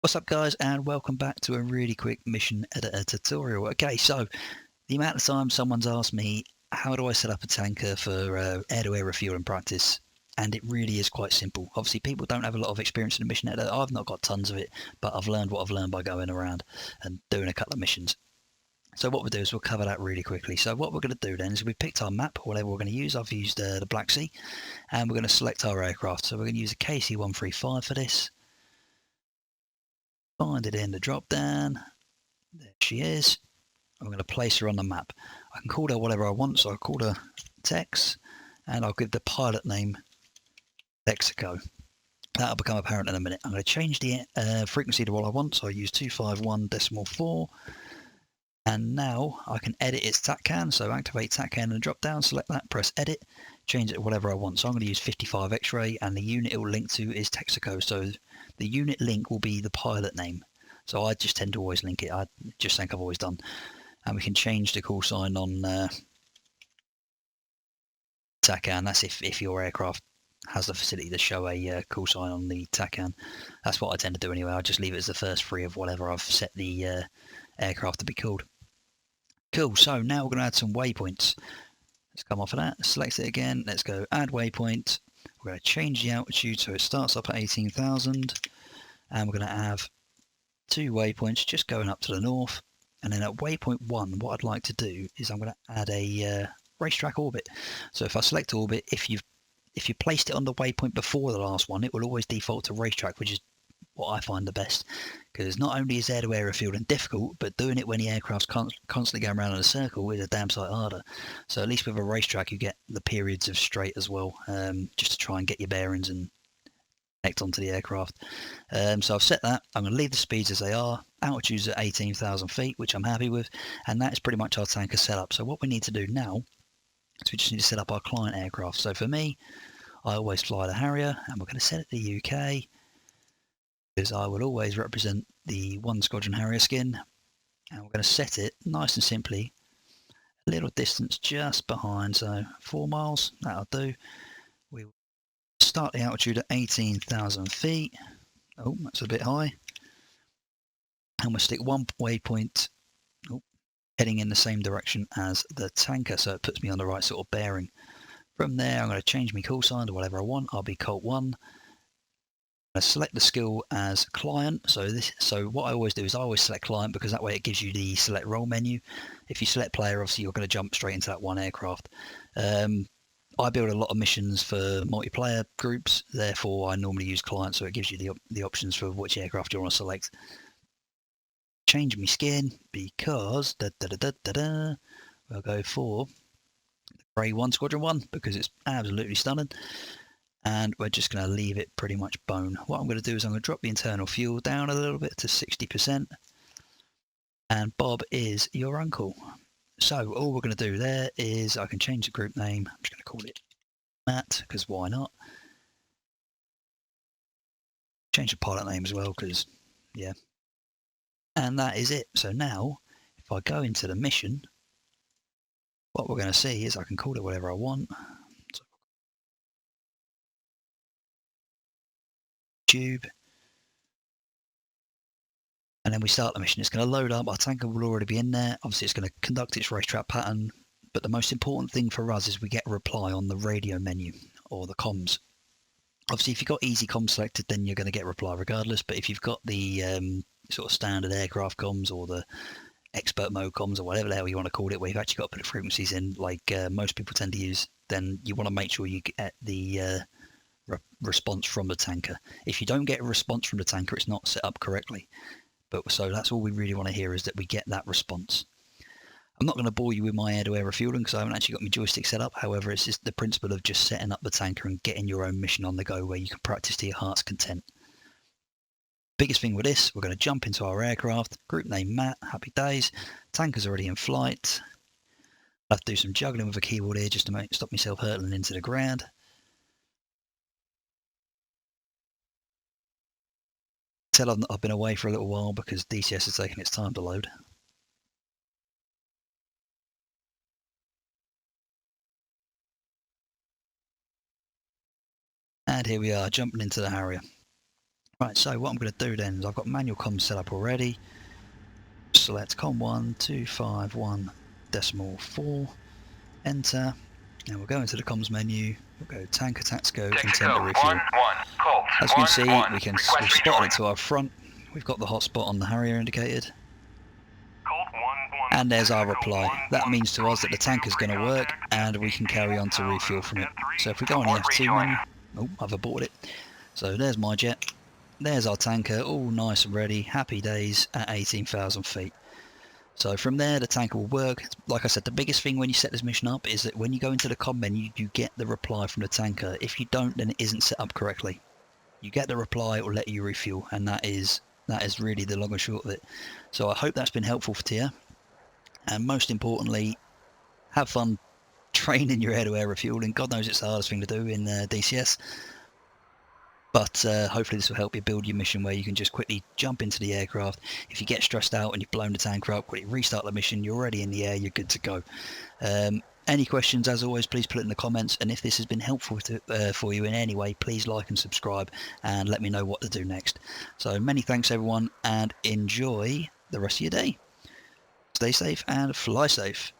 What's up guys, and welcome back to a really quick mission editor tutorial. Okay, so the amount of time someone's asked me how do I set up a tanker for air-to-air refueling practice, and it really is quite simple. Obviously people don't have a lot of experience in a mission editor. I've not got tons of it, but I've learned what I've learned by going around and doing a couple of missions. So what we'll do is we'll cover that really quickly. So what we're going to do then is we've picked our map, whatever we're going to use. I've used the Black Sea, and we're going to select our aircraft. So we're going to use a KC-135 for this. Find it in the drop down. There she is. I'm going to place her on the map. I can call her whatever I want, so I'll call her Tex, and I'll give the pilot name Texaco. That'll become apparent in a minute. I'm going to change the frequency to what I want, so I use 251.4, and now I can edit its TACAN. So activate TACAN in the drop down, select that, press edit, change it to whatever I want. So I'm going to use 55 X-ray, and the unit it will link to is Texaco. So the unit link will be the pilot name. So I just tend to always link it. I just think I've always done. And we can change the call sign on TACAN. That's if your aircraft has the facility to show a call sign on the TACAN. That's what I tend to do anyway. I just leave it as the first three of whatever I've set the aircraft to be called. Cool, so now we're going to add some waypoints. Let's come off of that, select it again, let's go add waypoint. We're going to change the altitude so it starts up at 18,000, and we're going to have two waypoints just going up to the north. And then at waypoint 1, what I'd like to do is I'm going to add a racetrack orbit. So if I select orbit, if you placed it on the waypoint before the last one, it will always default to racetrack, which is what I find the best, because not only is air-to-air refueling difficult, but doing it when the aircraft's constantly going around in a circle is a damn sight harder. So at least with a racetrack you get the periods of straight as well, just to try and get your bearings and connect onto the aircraft. So I've set that. I'm going to leave the speeds as they are. Altitude's at 18,000 feet, which I'm happy with, and that is pretty much our tanker setup. So what we need to do now is we just need to set up our client aircraft. So for me, I always fly the Harrier, and we're going to set it to the UK, because I will always represent the 1 Squadron Harrier skin, and we're going to set it nice and simply a little distance just behind, so 4 miles, that'll do. We will start the altitude at 18,000 feet. Oh, that's a bit high. And we'll stick one waypoint heading in the same direction as the tanker, so it puts me on the right sort of bearing. From there, I'm going to change my call sign to whatever I want. I'll be Colt 1. I select the skill as client. So what I always do is I always select client, because that way it gives you the select role menu. If you select player, obviously you're going to jump straight into that one aircraft. I build a lot of missions for multiplayer groups, therefore I normally use client, so it gives you the options for which aircraft you want to select. Change my skin because we'll go for the grey 1 Squadron 1 because it's absolutely stunning. And we're just going to leave it pretty much bone. What I'm going to do is I'm going to drop the internal fuel down a little bit to 60%. And Bob is your uncle. So all we're going to do there is I can change the group name. I'm just going to call it Matt, because why not? Change the pilot name as well, because yeah. And that is it. So now if I go into the mission, what we're going to see is I can call it whatever I want. Tube. And then we start the mission. It's going to load up. Our tanker will already be in there. Obviously it's going to conduct its racetrack pattern, but the most important thing for us is we get a reply on the radio menu or the comms. Obviously if you've got easy comms selected, then you're going to get a reply regardless, but if you've got the sort of standard aircraft comms or the expert mode comms or whatever the hell you want to call it, where you've actually got to put frequencies in like most people tend to use, then you want to make sure you get the response from the tanker. If you don't get a response from the tanker, it's not set up correctly. But so that's all we really want to hear, is that we get that response. I'm not going to bore you with my air-to-air refueling because I haven't actually got my joystick set up. However, it's just the principle of just setting up the tanker and getting your own mission on the go where you can practice to your heart's content. Biggest thing with this, we're going to jump into our aircraft. Group name Matt, happy days. Tanker's already in flight. I'll have to do some juggling with a keyboard here just to stop myself hurtling into the ground. Tell I've been away for a little while because DCS has taken its time to load. And here we are, jumping into the Harrier. Right, so what I'm going to do then is I've got manual comms set up already. Select COM1 251.4, enter. Now we'll go into the comms menu, we'll go tanker Taxco, intent to refuel. As you can see, we've spotted it to our front. We've got the hotspot on the Harrier indicated. And there's our reply. That means to us that the tanker's going to work and we can carry on to refuel from it. So if we go on the F2 menu, oh, I've aborted it. So there's my jet. There's our tanker, all nice and ready, happy days at 18,000 feet. So from there, the tanker will work. Like I said, the biggest thing when you set this mission up is that when you go into the comm menu, you get the reply from the tanker. If you don't, then it isn't set up correctly. You get the reply, it will let you refuel, and that is really the long and short of it. So I hope that's been helpful for you. And most importantly, have fun training your air-to-air refueling. God knows it's the hardest thing to do in DCS. But hopefully this will help you build your mission where you can just quickly jump into the aircraft. If you get stressed out and you've blown the tanker up, quickly restart the mission, you're already in the air, you're good to go. Any questions, as always, please put it in the comments. And if this has been helpful for you in any way, please like and subscribe and let me know what to do next. So many thanks, everyone, and enjoy the rest of your day. Stay safe and fly safe.